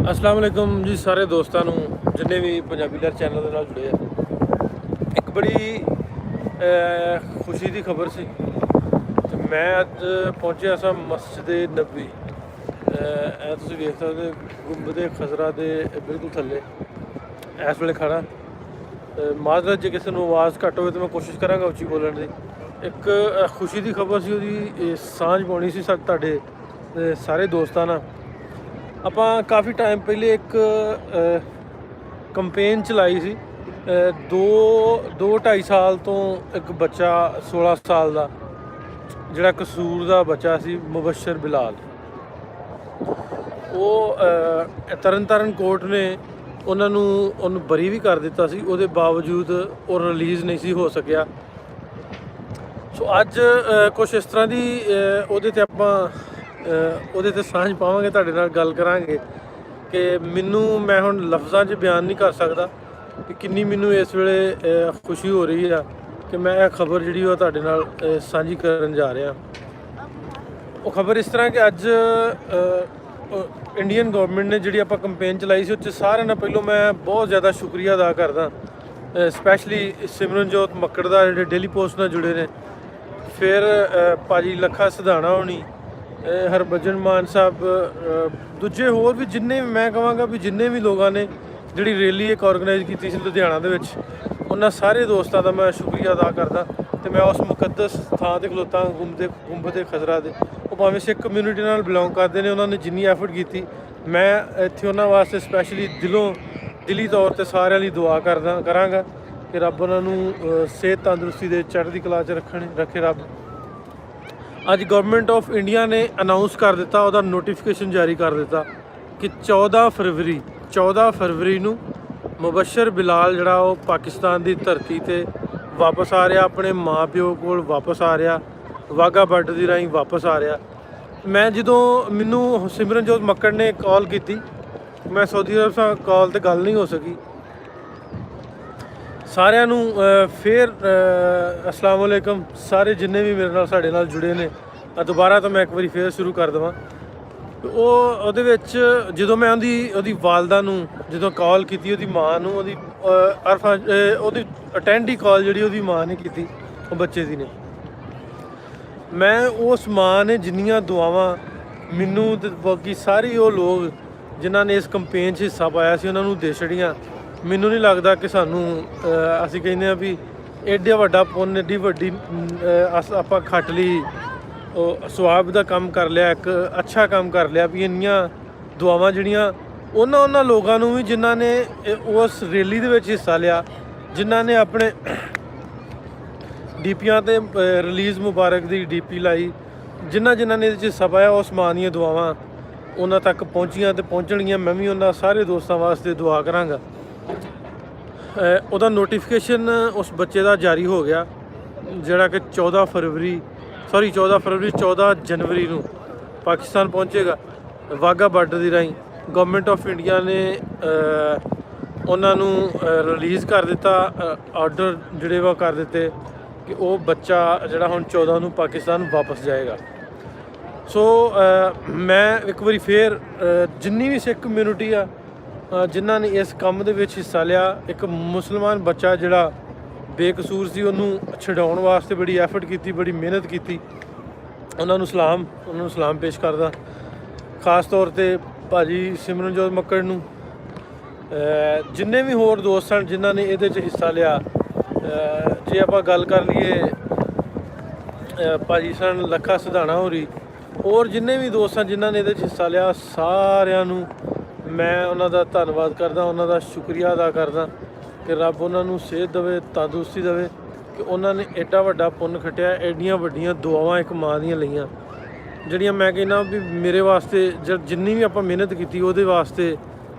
अस्सलाम वालेकुम जी सारे दोस्तों जिन्हें भी पंजाबी लहर चैनल के नाल जुड़े हैं। एक बड़ी खुशी की खबर सी ते मैं अज पहुंचा सा मस्जिद नबी। तुसीं वेख सकदे गुंबद खजरा दे बिल्कुल थल्ले इस वेले खड़ा। माजरत जे किसी को आवाज़ घट हो तो मैं कोशिश करांगा उच्ची बोलण की। एक खुशी की खबर सी उहदी सांझ पाउणी सी तुहाडे सारे दोस्तां नाल। ਆਪਾਂ ਕਾਫੀ ਟਾਈਮ ਪਹਿਲੇ ਇੱਕ ਕੰਪੇਨ ਚਲਾਈ ਸੀ। 2-2.5 ਸਾਲ ਤੋਂ ਇੱਕ ਬੱਚਾ 16 ਸਾਲ ਦਾ ਜਿਹੜਾ ਕਸੂਰ ਦਾ ਬੱਚਾ ਸੀ ਮੁਬਸ਼ਰ ਬਿਲਾਲ, ਉਹ ਤਰਨਤਾਰਨ ਕੋਰਟ ਨੇ ਉਹਨੂੰ ਬਰੀ ਵੀ ਕਰ ਦਿੱਤਾ ਸੀ। ਉਹਦੇ ਬਾਵਜੂਦ ਉਹ ਰਿਲੀਜ਼ ਨਹੀਂ ਸੀ ਹੋ ਸਕਿਆ। ਸੋ ਅੱਜ ਕੁਛ ਇਸ ਤਰ੍ਹਾਂ ਦੀ ਉਹਦੇ 'ਤੇ ਆਪਾਂ ਉਹਦੇ 'ਤੇ ਸਾਂਝ ਪਾਵਾਂਗੇ, ਤੁਹਾਡੇ ਨਾਲ ਗੱਲ ਕਰਾਂਗੇ ਕਿ ਮੈਂ ਹੁਣ ਲਫ਼ਜ਼ਾਂ 'ਚ ਬਿਆਨ ਨਹੀਂ ਕਰ ਸਕਦਾ ਕਿ ਕਿੰਨੀ ਮੈਨੂੰ ਇਸ ਵੇਲੇ ਖੁਸ਼ੀ ਹੋ ਰਹੀ ਆ ਕਿ ਮੈਂ ਇਹ ਖਬਰ ਜਿਹੜੀ ਉਹ ਤੁਹਾਡੇ ਨਾਲ ਸਾਂਝੀ ਕਰਨ ਜਾ ਰਿਹਾ। ਉਹ ਖਬਰ ਇਸ ਤਰ੍ਹਾਂ ਕਿ ਅੱਜ ਇੰਡੀਅਨ ਗਵਰਨਮੈਂਟ ਨੇ ਜਿਹੜੀ ਆਪਾਂ ਕੰਪੇਨ ਚਲਾਈ ਸੀ, ਉਹ 'ਚ ਸਾਰਿਆਂ ਨਾਲ ਪਹਿਲਾਂ ਮੈਂ ਬਹੁਤ ਜ਼ਿਆਦਾ ਸ਼ੁਕਰੀਆ ਅਦਾ ਕਰਦਾ, ਸਪੈਸ਼ਲੀ ਸਿਮਰਨਜੋਤ ਮੱਕੜ ਦਾ ਜਿਹੜੇ ਡੇਲੀ ਪੋਸਟ ਨਾਲ ਜੁੜੇ ਨੇ, ਫਿਰ ਭਾਜੀ ਲੱਖਾ ਸਿਧਾਣਾ ਹੋਣੀ, ਹਰਭਜਨ ਮਾਨ ਸਾਹਿਬ, ਦੂਜੇ ਹੋਰ ਵੀ ਜਿੰਨੇ ਮੈਂ ਕਹਾਂਗਾ ਵੀ ਜਿੰਨੇ ਵੀ ਲੋਕਾਂ ਨੇ ਜਿਹੜੀ ਰੈਲੀ ਇੱਕ ਆਰਗੇਨਾਈਜ਼ ਕੀਤੀ ਸੀ ਲੁਧਿਆਣਾ ਦੇ ਵਿੱਚ, ਉਹਨਾਂ ਸਾਰੇ ਦੋਸਤਾਂ ਦਾ ਮੈਂ ਸ਼ੁਕਰੀਆ ਅਦਾ ਕਰਦਾ। ਅਤੇ ਮੈਂ ਉਸ ਮੁਕੱਦਸ ਥਾਂ 'ਤੇ ਖਲੋਤਾ ਗੁੰਬਦ ਖਜ਼ਰਾ ਦੇ। ਉਹ ਭਾਵੇਂ ਸਿੱਖ ਕਮਿਊਨਿਟੀ ਨਾਲ ਬਿਲੋਂਗ ਕਰਦੇ ਨੇ, ਉਹਨਾਂ ਨੇ ਜਿੰਨੀ ਐਫਰਟ ਕੀਤੀ, ਮੈਂ ਇੱਥੇ ਉਹਨਾਂ ਵਾਸਤੇ ਸਪੈਸ਼ਲੀ ਦਿਲੀ ਤੌਰ 'ਤੇ ਸਾਰਿਆਂ ਲਈ ਦੁਆ ਕਰਾਂਗਾ ਕਿ ਰੱਬ ਉਹਨਾਂ ਨੂੰ ਸਿਹਤ ਤੰਦਰੁਸਤੀ ਦੇ ਚੜ੍ਹਦੀ ਕਲਾ 'ਚ ਰੱਖੇ ਰੱਬ। ਅੱਜ ਗਵਰਨਮੈਂਟ ਆਫ ਇੰਡੀਆ ਨੇ ਅਨਾਊਂਸ ਕਰ ਦਿੱਤਾ, ਉਹਦਾ ਨੋਟੀਫਿਕੇਸ਼ਨ ਜਾਰੀ ਕਰ ਦਿੱਤਾ ਕਿ 14 ਫਰਵਰੀ ਨੂੰ ਮੁਬਸ਼ਰ ਬਿਲਾਲ ਜਿਹੜਾ ਉਹ ਪਾਕਿਸਤਾਨ ਦੀ ਧਰਤੀ 'ਤੇ ਵਾਪਸ ਆ ਰਿਹਾ, ਆਪਣੇ ਮਾਂ ਪਿਓ ਕੋਲ ਵਾਪਸ ਆ ਰਿਹਾ, ਵਾਹਗਾ ਬਾਰਡਰ ਦੀ ਰਾਹੀਂ ਵਾਪਸ ਆ ਰਿਹਾ। ਮੈਨੂੰ ਸਿਮਰਨਜੋਤ ਮੱਕੜ ਨੇ ਕਾਲ ਕੀਤੀ, ਮੈਂ ਸਾਊਦੀ ਅਰਬ ਨਾਲ ਕਾਲ 'ਤੇ ਗੱਲ ਨਹੀਂ ਹੋ ਸਕੀ। ਸਾਰਿਆਂ ਨੂੰ ਫਿਰ अस्सलाम वालेकुम ਸਾਰੇ ਜਿੰਨੇ ਵੀ ਮੇਰੇ ਨਾਲ ਸਾਡੇ ਨਾਲ ਜੁੜੇ ਨੇ। ਦੁਬਾਰਾ ਤੋਂ ਮੈਂ ਇੱਕ ਵਾਰੀ ਫਿਰ ਸ਼ੁਰੂ ਕਰ ਦੇਵਾਂ। ਉਹਦੇ ਵਿੱਚ ਜਦੋਂ ਮੈਂ ਉਹਦੀ ਵਾਲਦਾ ਨੂੰ ਜਦੋਂ ਕਾਲ ਕੀਤੀ, ਉਹਦੀ ਮਾਂ ਨੂੰ, ਉਹਦੀ ਅਟੈਂਡ ਹੀ ਕਾਲ ਜਿਹੜੀ ਉਹਦੀ ਮਾਂ ਨੇ ਕੀਤੀ, ਉਹ ਬੱਚੇ ਦੀ ਨੇ। ਮੈਂ ਉਸ ਮਾਂ ਨੇ ਜਿੰਨੀਆਂ ਦੁਆਵਾਂ ਮੈਨੂੰ ਅਤੇ ਬਾਕੀ ਸਾਰੇ ਉਹ ਲੋਕ ਜਿਨ੍ਹਾਂ ਨੇ ਇਸ ਕੰਪੇਨ 'ਚ ਹਿੱਸਾ ਪਾਇਆ ਸੀ ਉਹਨਾਂ ਨੂੰ ਦੇ ਛੜੀਆਂ। ਮੈਨੂੰ ਨਹੀਂ ਲੱਗਦਾ ਕਿ ਅਸੀਂ ਕਹਿੰਦੇ ਹਾਂ ਵੀ ਐਡਾ ਵੱਡਾ ਪੁੰਨ, ਐਡੀ ਵੱਡੀ ਆਪਾਂ ਖੱਟ ਲਈ, ਉਹ ਸਵਾਬ ਦਾ ਕੰਮ ਕਰ ਲਿਆ, ਇੱਕ ਅੱਛਾ ਕੰਮ ਕਰ ਲਿਆ ਵੀ ਇੰਨੀਆਂ ਦੁਆਵਾਂ ਜਿਹੜੀਆਂ ਉਹਨਾਂ ਲੋਕਾਂ ਨੂੰ ਵੀ ਜਿਨ੍ਹਾਂ ਨੇ ਉਸ ਰੈਲੀ ਦੇ ਵਿੱਚ ਹਿੱਸਾ ਲਿਆ, ਜਿਨ੍ਹਾਂ ਨੇ ਆਪਣੇ ਡੀਪੀਆਂ 'ਤੇ ਰਿਲੀਜ਼ ਮੁਬਾਰਕ ਦੀ ਡੀਪੀ ਲਾਈ, ਜਿਨ੍ਹਾਂ ਨੇ ਇਹਦੇ 'ਚ ਹਿੱਸਾ ਪਾਇਆ, ਉਸ ਮਾਂ ਦੀਆਂ ਦੁਆਵਾਂ ਉਹਨਾਂ ਤੱਕ ਪਹੁੰਚੀਆਂ ਅਤੇ ਪਹੁੰਚਣਗੀਆਂ। ਮੈਂ ਵੀ ਉਹਨਾਂ ਸਾਰੇ ਦੋਸਤਾਂ ਵਾਸਤੇ ਦੁਆ ਕਰਾਂਗਾ। ਉਹਦਾ ਨੋਟੀਫਿਕੇਸ਼ਨ ਉਸ ਬੱਚੇ ਦਾ ਜਾਰੀ ਹੋ ਗਿਆ, ਜਿਹੜਾ ਕਿ 14 ਜਨਵਰੀ ਨੂੰ ਪਾਕਿਸਤਾਨ ਪਹੁੰਚੇਗਾ ਵਾਹਗਾ ਬਾਰਡਰ ਦੀ ਰਾਹੀਂ। ਗਵਰਨਮੈਂਟ ਆਫ ਇੰਡੀਆ ਨੇ ਉਹਨਾਂ ਨੂੰ ਰਿਲੀਜ਼ ਕਰ ਦਿੱਤਾ, ਆਰਡਰ ਜਿਹੜੇ ਵਾ ਕਰ ਦਿੱਤੇ ਕਿ ਉਹ ਬੱਚਾ ਜਿਹੜਾ ਹੁਣ 14 ਨੂੰ ਪਾਕਿਸਤਾਨ ਵਾਪਸ ਜਾਏਗਾ। ਸੋ ਮੈਂ ਇੱਕ ਵਾਰੀ ਫਿਰ ਜਿੰਨੀ ਵੀ ਸਿੱਖ ਕਮਿਊਨਿਟੀ ਆ ਜਿਨ੍ਹਾਂ ਨੇ ਇਸ ਕੰਮ ਦੇ ਵਿੱਚ ਹਿੱਸਾ ਲਿਆ, ਇੱਕ ਮੁਸਲਮਾਨ ਬੱਚਾ ਜਿਹੜਾ ਬੇਕਸੂਰ ਸੀ, ਉਹਨੂੰ ਛਡਾਉਣ ਵਾਸਤੇ ਬੜੀ ਐਫਰਟ ਕੀਤੀ, ਬੜੀ ਮਿਹਨਤ ਕੀਤੀ, ਉਹਨਾਂ ਨੂੰ ਸਲਾਮ ਪੇਸ਼ ਕਰਦਾ। ਖਾਸ ਤੌਰ 'ਤੇ ਭਾਜੀ ਸਿਮਰਨਜੋਤ ਮੱਕੜ ਨੂੰ, ਜਿੰਨੇ ਵੀ ਹੋਰ ਦੋਸਤ ਸਨ ਜਿਨ੍ਹਾਂ ਨੇ ਇਹਦੇ 'ਚ ਹਿੱਸਾ ਲਿਆ। ਜੇ ਆਪਾਂ ਗੱਲ ਕਰ ਲਈਏ ਭਾਜੀ ਸਨ ਲੱਖਾ ਸਿਧਾਣਾ ਹੋਰੀ, ਹੋਰ ਜਿੰਨੇ ਵੀ ਦੋਸਤ ਸਨ ਜਿਨ੍ਹਾਂ ਨੇ ਇਹਦੇ 'ਚ ਹਿੱਸਾ ਲਿਆ, ਸਾਰਿਆਂ ਨੂੰ ਮੈਂ ਉਹਨਾਂ ਦਾ ਧੰਨਵਾਦ ਕਰਦਾ, ਉਹਨਾਂ ਦਾ ਸ਼ੁਕਰੀਆ ਅਦਾ ਕਰਦਾ ਕਿ ਰੱਬ ਉਹਨਾਂ ਨੂੰ ਸਿਹਤ ਦੇਵੇ, ਤੰਦਰੁਸਤੀ ਦੇਵੇ, ਕਿ ਉਹਨਾਂ ਨੇ ਐਡਾ ਵੱਡਾ ਪੁੰਨ ਖੱਟਿਆ, ਐਡੀਆਂ ਵੱਡੀਆਂ ਦੁਆਵਾਂ ਇੱਕ ਮਾਂ ਦੀਆਂ ਲਈਆਂ, ਜਿਹੜੀਆਂ ਮੈਂ ਕਹਿੰਦਾ ਵੀ ਮੇਰੇ ਵਾਸਤੇ ਜਿੰਨੀ ਵੀ ਆਪਾਂ ਮਿਹਨਤ ਕੀਤੀ ਉਹਦੇ ਵਾਸਤੇ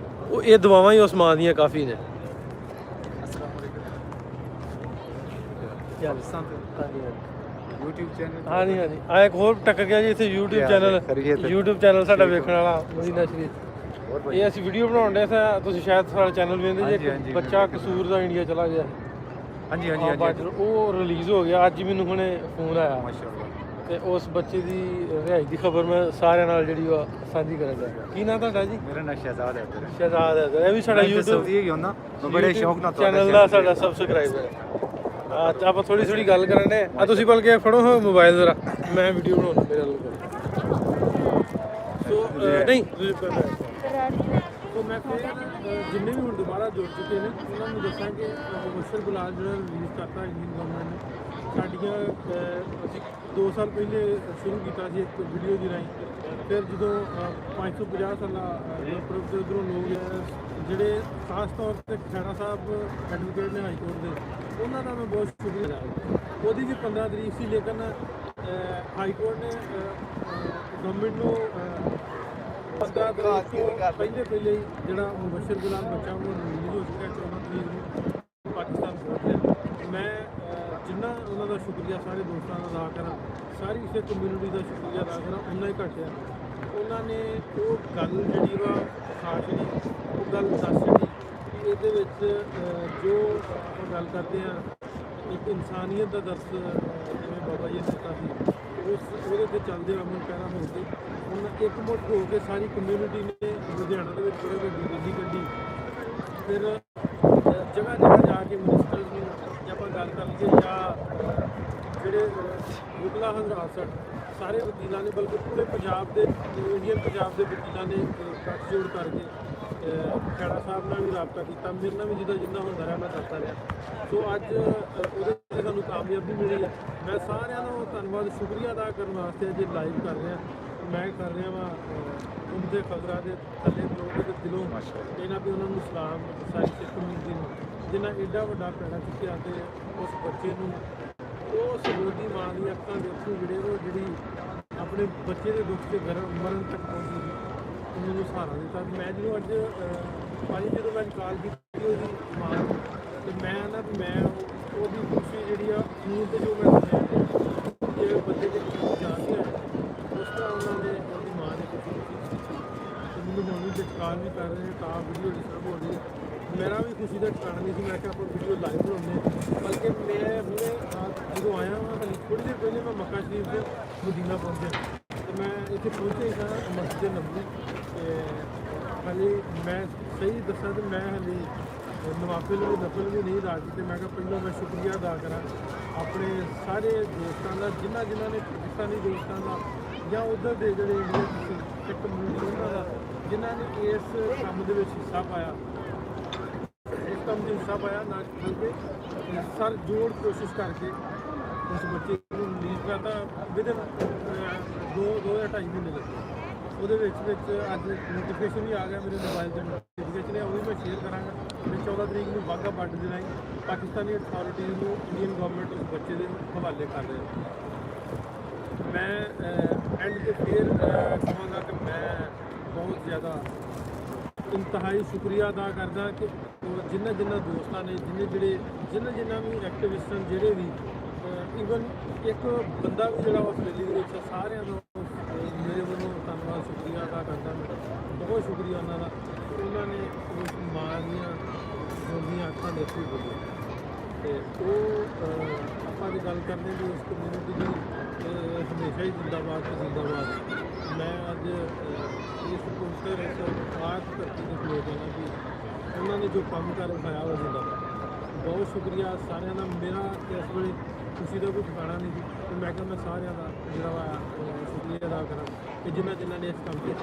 ਇਹ ਦੁਆਵਾਂ ਹੀ ਉਸ ਮਾਂ ਦੀਆਂ ਕਾਫੀ ਨੇ। YouTube ਚੈਨਲ ਹਾਂਜੀ ਆ ਇੱਕ ਹੋਰ ਟੱਕ ਗਿਆ ਜੀ ਇੱਥੇ YouTube ਚੈਨਲ ਸਾਡਾ ਵੇਖਣ ਵਾਲਾ ਮਦੀਨਾ ਸ਼ਰੀਫ। ਇਹ ਅਸੀਂ ਵੀਡੀਓ ਬਣਾਉਣ ਦੇ ਤੁਸੀਂ ਸ਼ਾਇਦ ਸਾਡਾ ਚੈਨਲ ਵੇਖਦੇ ਜੇ ਬੱਚਾ ਕਸੂਰ ਦਾ ਇੰਡੀਆ ਚਲਾ ਗਿਆ। ਹਾਂਜੀ ਹਾਂਜੀ ਹਾਂਜੀ ਬਾਰਡਰ ਉਹ ਰਿਲੀਜ਼ ਹੋ ਗਿਆ। ਅੱਜ ਹੀ ਮੈਨੂੰ ਹੁਣੇ ਫੋਨ ਆਇਆ ਮਾਸ਼ਾਅੱਲਾ। ਤੇ ਉਸ ਬੱਚੇ ਦੀ ਰਿਹਾਈ ਦੀ ਖਬਰ ਮੈਂ ਸਾਰਿਆਂ ਨਾਲ ਜਿਹੜੀ ਉਹ ਸਾਂਝੀ ਕਰਨ ਲੱਗਾ। ਕੀ ਨਾਂ ਤੁਹਾਡਾ ਜੀ? ਮੇਰਾ ਨਾਂ ਸ਼ਹਿਜ਼ਾਦ ਹੈ। ਸ਼ਹਿਜ਼ਾਦ ਹੈ। ਇਹ ਵੀ ਸਾਡਾ YouTube ਹੀ ਹੁੰਦਾ, ਮੈਂ ਬੜੇ ਸ਼ੌਕ ਨਾਲ ਚੈਨਲ ਦਾ ਸਾਡਾ ਸਬਸਕ੍ਰਾਈਬਰ ਹੈ। ਅੱਜ ਆਪਾਂ ਥੋੜੀ ਥੋੜੀ ਗੱਲ ਕਰਨੇ ਆ। ਤੁਸੀਂ ਬਲਕਿ ਫੜੋ ਹਾਂ ਮੋਬਾਈਲ ਜ਼ਰਾ, ਮੈਂ ਵੀਡੀਓ ਬਣਾਉਣਾ ਮੇਰੇ ਨਾਲ। ਸੋ ਨਹੀਂ ਸੋ ਮੈਂ ਫਿਰ ਜਿੰਨੇ ਵੀ ਹੁਣ ਦੁਬਾਰਾ ਜੁੜ ਚੁੱਕੇ ਨੇ ਉਹਨਾਂ ਨੂੰ ਦੱਸਾਂ ਕਿ ਮੁਬਸ਼ਰ ਗੁਲਾਲ ਜਿਹੜਾ ਰਿਲੀਜ਼ ਕਰਤਾ ਇੰਡੀਅਨ ਗਵਰਨਮੈਂਟ ਨੇ ਸਾਡੀਆਂ ਅਸੀਂ 2 ਸਾਲ ਪਹਿਲੇ ਸ਼ੁਰੂ ਕੀਤਾ ਸੀ ਇੱਕ ਵੀਡੀਓ ਦੀ ਰਾਹੀਂ। ਫਿਰ ਜਦੋਂ 550 ਸਾਲਾ ਗੁਰਪੁਰਬ ਦੇ ਉੱਧਰੋਂ ਲੋਕ ਜਿਹੜੇ ਖਾਸ ਤੌਰ 'ਤੇ ਖੈਰਾ ਸਾਹਿਬ ਐਡਵੋਕੇਟ ਨੇ ਹਾਈ ਕੋਰਟ ਦੇ, ਉਹਨਾਂ ਦਾ ਮੈਂ ਬਹੁਤ ਸ਼ੁਕਰੀਆ ਅਦਾ ਕਰਦਾ। ਉਹਦੀ ਵੀ 15 ਤਰੀਕ ਸੀ, ਲੇਕਿਨ ਹਾਈ ਕੋਰਟ ਨੇ ਗਵਰਨਮੈਂਟ ਨੂੰ 15 ਤਰੀਕ ਤੋਂ ਪਹਿਲੇ ਹੀ ਜਿਹੜਾ ਮੁਬਸ਼ਰ ਗੁਲਾਲ ਬੱਚਾ ਉਹ ਰਿਲੀਜ਼ ਹੋ ਚੁੱਕਾ 14 ਤਰੀਕ ਨੂੰ ਪਾਕਿਸਤਾਨ ਪਹੁੰਚ ਗਿਆ। ਮੈਂ ਜਿੰਨਾ ਉਹਨਾਂ ਦਾ ਸ਼ੁਕਰੀਆ ਸਾਰੇ ਦੋਸਤਾਂ ਦਾ ਅਦਾ ਕਰਾਂ, ਸਾਰੀ ਇਸੇ ਕਮਿਊਨਿਟੀ ਦਾ ਸ਼ੁਕਰੀਆ ਅਦਾ ਕਰਾਂ ਉਨਾ ਹੀ ਘੱਟ ਹੈ। ਉਹਨਾਂ ਨੇ ਉਹ ਗੱਲ ਜਿਹੜੀ ਵਾ ਖਾਸ ਨਹੀਂ, ਉਹ ਗੱਲ ਦੱਸ ਛੱਡੀ ਕਿ ਇਹਦੇ ਵਿੱਚ ਜੋ ਆਪਾਂ ਗੱਲ ਕਰਦੇ ਹਾਂ ਇੱਕ ਇਨਸਾਨੀਅਤ ਦਾ ਦਰਸ ਜਿਵੇਂ ਬਾਬਾ ਜੀ ਨੇ ਦਿੱਤਾ ਸੀ, ਉਹਦੇ 'ਤੇ ਚੱਲਦੇ ਅਮਲ ਪੈਰਾ ਹੋ ਕੇ ਹੁਣ ਇੱਕਮੁੱਠ ਹੋ ਕੇ ਸਾਰੀ ਕਮਿਊਨਿਟੀ ਨੇ ਲੁਧਿਆਣਾ ਦੇ ਵਿੱਚ ਬੜੇ ਵੱਡੀ ਰੈਲੀ ਕੱਢੀ। ਫਿਰ ਜਗ੍ਹਾ ਜਗ੍ਹਾ ਜਾ ਕੇ ਮਿਨਿਸਟਰਸ ਨੂੰ ਜੇ ਆਪਾਂ ਗੱਲ ਕਰ ਲਈਏ ਜਾਂ ਜਿਹੜੇ ਮੁਗਲਾ ਹਜ਼ਰਾਤ ਸਨ, ਸਾਰੇ ਵਕੀਲਾਂ ਨੇ ਬਲਕਿ ਪੂਰੇ ਪੰਜਾਬ ਦੇ ਇੰਡੀਅਨ ਪੰਜਾਬ ਦੇ ਵਕੀਲਾਂ ਨੇ ਇਕੱਠ ਜੋੜ ਕਰਕੇ ਖੈੜਾ ਸਾਹਿਬ ਨਾਲ ਵੀ ਰਾਬਤਾ ਕੀਤਾ। ਮੇਰੇ ਨਾਲ ਵੀ ਜਿੰਨਾ ਹੁੰਦਾ ਰਿਹਾ ਮੈਂ ਦੱਸਦਾ ਰਿਹਾ। ਸੋ ਅੱਜ ਉਹਦੇ 'ਤੇ ਸਾਨੂੰ ਕਾਮਯਾਬੀ ਮਿਲੀ ਹੈ। ਮੈਂ ਸਾਰਿਆਂ ਦਾ ਧੰਨਵਾਦ ਸ਼ੁਕਰੀਆ ਅਦਾ ਕਰਨ ਵਾਸਤੇ ਅੱਜ ਲਾਈਵ ਕਰ ਰਿਹਾ। ਮੈਂ ਕਰ ਰਿਹਾ ਵਾਂ ਉਮਦੇ ਖਬਰਾਂ ਦੇ ਥੱਲੇ ਲੋਕ ਦੇ ਦਿਲੋਂ ਇਹਨਾਂ ਵੀ ਉਹਨਾਂ ਨੂੰ ਸਲਾਮ ਸਾਰੀ ਸਿੱਖ ਕਮਿਊਨਿਟੀ ਨੂੰ ਜਿਨ੍ਹਾਂ ਐਡਾ ਵੱਡਾ ਪੈੜਾ ਚੁੱਕਿਆ ਤੇ ਉਸ ਬੱਚੇ ਨੂੰ ਉਸ ਰੋਦੀ ਮਾਂ ਦੀ ਅੱਖਾਂ ਦੇ ਅੱਥਰੂ ਜਿਹੜੇ ਉਹ ਜਿਹੜੀ ਆਪਣੇ ਬੱਚੇ ਦੇ ਦੁੱਖ 'ਤੇ ਮਰਨ ਤੱਕ ਪਹੁੰਚੀ ਸੀ, ਉਹਨਾਂ ਨੂੰ ਸਹਾਰਾ ਦਿੱਤਾ। ਮੈਂ ਜਦੋਂ ਅੱਜ ਜਦੋਂ ਮੈਂ ਕਾਲ ਕੀਤੀ ਉਹਦੀ ਮਾਂ ਨੂੰ, ਤੇ ਮੈਂ ਨਾ ਵੀ ਮੈਂ ਉਹਦੀ ਖੁਸ਼ੀ ਜਿਹੜੀ ਆ ਫੋਨ 'ਤੇ ਜੋ ਮੈਂ ਸੁਣਿਆ ਕਿ ਬੱਚੇ ਦੇ ਜਾਂਦੇ ਆ ਉਸ ਤਰ੍ਹਾਂ ਉਹਨਾਂ ਨੇ ਉਹਦੀ ਮਾਂ ਨੇ ਖੁਸ਼ੀ ਕੀਤੀ। ਤੇ ਮੈਨੂੰ ਹੁਣ ਵੀ ਕਾਲ ਵੀ ਕਰ ਰਹੇ ਤਾਂ ਵੀਡੀਓ ਡਿਸਟਰਬ ਹੋ ਰਹੀ ਹੈ। ਮੇਰਾ ਵੀ ਖੁਸ਼ੀ ਦਾ ਠਿਕਾਣਾ ਨਹੀਂ ਸੀ। ਮੈਂ ਕਿਹਾ ਆਪਾਂ ਵੀਡੀਓ ਲਾਈਵ ਬਣਾਉਂਦੇ, ਬਲਕਿ ਮੈਂ ਹੁਣੇ ਜਦੋਂ ਆਇਆ ਹਾਂ ਥੋੜ੍ਹੀ ਦੇਰ ਪਹਿਲੇ ਮੈਂ ਮੱਕਾ ਸ਼ਰੀਫ ਦੇ ਮਦੀਨਾ ਪਹੁੰਚਿਆ ਤੇ ਮੈਂ ਇੱਥੇ ਪਹੁੰਚਿਆ ਹੀ ਸਾਂ ਮਸਜਿਦ ਨਬਵੀ। ਤੇ ਹਾਲੇ ਮੈਂ ਸਹੀ ਦੱਸਾਂ ਤਾਂ ਮੈਂ ਹਾਲੇ ਨਵਾਫਿਲ ਵੀ ਨਹੀਂ ਅਦਾ ਕੀਤੇ। ਮੈਂ ਕਿਹਾ ਪਹਿਲਾਂ ਮੈਂ ਸ਼ੁਕਰੀਆ ਅਦਾ ਕਰਾਂ ਆਪਣੇ ਸਾਰੇ ਦੋਸਤਾਂ ਦਾ ਜਿਨ੍ਹਾਂ ਨੇ ਪਾਕਿਸਤਾਨੀ ਦੋਸਤਾਂ ਦਾ ਜਾਂ ਉੱਧਰ ਦੇ ਜਿਹੜੇ ਇੰਡੀਅਨ ਸਿੱਖ ਕਮਿਊਨਿਟੀ ਉਹਨਾਂ ਦਾ ਜਿਨ੍ਹਾਂ ਨੇ ਇਸ ਕੰਮ ਦੇ ਵਿੱਚ ਹਿੱਸਾ ਪਾਇਆ, ਇਸ ਕੰਮ 'ਚ ਹਿੱਸਾ ਪਾਇਆ ਨਾ ਬਲਕਿ ਸਰ ਜੋੜ ਕੋਸ਼ਿਸ਼ ਕਰਕੇ ਉਸ ਬੱਚੇ ਨੂੰ ਰਿਲੀਜ਼ ਕਰਤਾ ਵਿਦਨ 2 ਜਾਂ 2.5 ਮਹੀਨੇ ਲੱਗੇ। ਉਹਦੇ ਵਿੱਚ ਅੱਜ ਨੋਟੀਫਿਕੇਸ਼ਨ ਵੀ ਆ ਗਿਆ ਮੇਰੇ ਮੋਬਾਈਲ 'ਤੇ, ਨੋਟੀਫਿਕੇਸ਼ਨ ਹੈ ਉਹ ਵੀ ਮੈਂ ਸ਼ੇਅਰ ਕਰਾਂਗਾ। ਮੈਂ 14 ਤਰੀਕ ਨੂੰ ਵਾਘਾ ਬਾਰਡਰ ਦੇ ਰਾਹੀਂ ਪਾਕਿਸਤਾਨੀ ਅਥਾਰਟੀਜ਼ ਨੂੰ ਇੰਡੀਅਨ ਗਵਰਨਮੈਂਟ ਉਸ ਬੱਚੇ ਦੇ ਹਵਾਲੇ ਕਰ ਰਿਹਾ। ਮੈਂ ਐਂਡ 'ਤੇ ਫਿਰ ਕਹਾਂਗਾ ਕਿ ਮੈਂ ਬਹੁਤ ਜ਼ਿਆਦਾ ਇੰਤਹਾਈ ਸ਼ੁਕਰੀਆ ਅਦਾ ਕਰਦਾ ਕਿ ਜਿਨ੍ਹਾਂ ਦੋਸਤਾਂ ਨੇ ਜਿਨ੍ਹਾਂ ਵੀ ਐਕਟਿਵਿਸਟ ਹਨ, ਜਿਹੜੇ ਵੀ ਈਵਨ ਇੱਕ ਬੰਦਾ ਵੀ ਜਿਹੜਾ ਉਸ ਰੈਲੀ ਦੇ ਵਿੱਚ ਸਾਰਿਆਂ ਨੂੰ ਮੇਰੇ ਵੱਲੋਂ ਧੰਨਵਾਦ ਸ਼ੁਕਰੀਆ ਅਦਾ ਕਰਦਾ। ਮੈਂ ਬਹੁਤ ਸ਼ੁਕਰੀਆ ਉਹਨਾਂ ਦਾ। ਉਹਨਾਂ ਨੇ ਉਸ ਮਾਂ ਦੀਆਂ ਰੋਂਦੀਆਂ ਅੱਖਾਂ ਦੇ ਅੱਥਰੂ ਬੋਲੇ ਅਤੇ ਉਹ ਆਪਾਂ ਜੇ ਗੱਲ ਕਰਦੇ ਕਿ ਉਸ ਕਮਿਊਨਿਟੀ ਦੀ ਹਮੇਸ਼ਾ ਹੀ ਜ਼ਿੰਦਾਬਾਦ ਤੇ ਜ਼ਿੰਦਾਬਾਦ। ਮੈਂ ਅੱਜ ਇਸ ਪੋਸਟਰ ਇਸ ਆਖ ਧਰਤੀ ਦੇ ਖਲੋ ਜਾਣਾ ਕਿ ਉਹਨਾਂ ਨੇ ਜੋ ਕੰਮ ਕਰ ਵਿਖਾਇਆ ਉਹ ਜ਼ਿੰਦਾਬਾਦ। ਬਹੁਤ ਸ਼ੁਕਰੀਆ ਸਾਰਿਆਂ ਦਾ। ਮੇਰਾ ਇਸ ਵੇਲੇ ਖੁਸ਼ੀ ਦਾ ਕੋਈ ਠਿਕਾਣਾ ਨਹੀਂ ਸੀ ਤੇ ਮੈਂ ਕਿਹਾ ਮੈਂ ਸਾਰਿਆਂ ਦਾ ਜਿਹੜਾ ਵਾ ਸ਼ੁਕਰੀਆ ਅਦਾ ਕਰਾਂ ਕਿ ਜਿਨ੍ਹਾਂ ਨੇ ਇਸ ਕੰਮ 'ਤੇ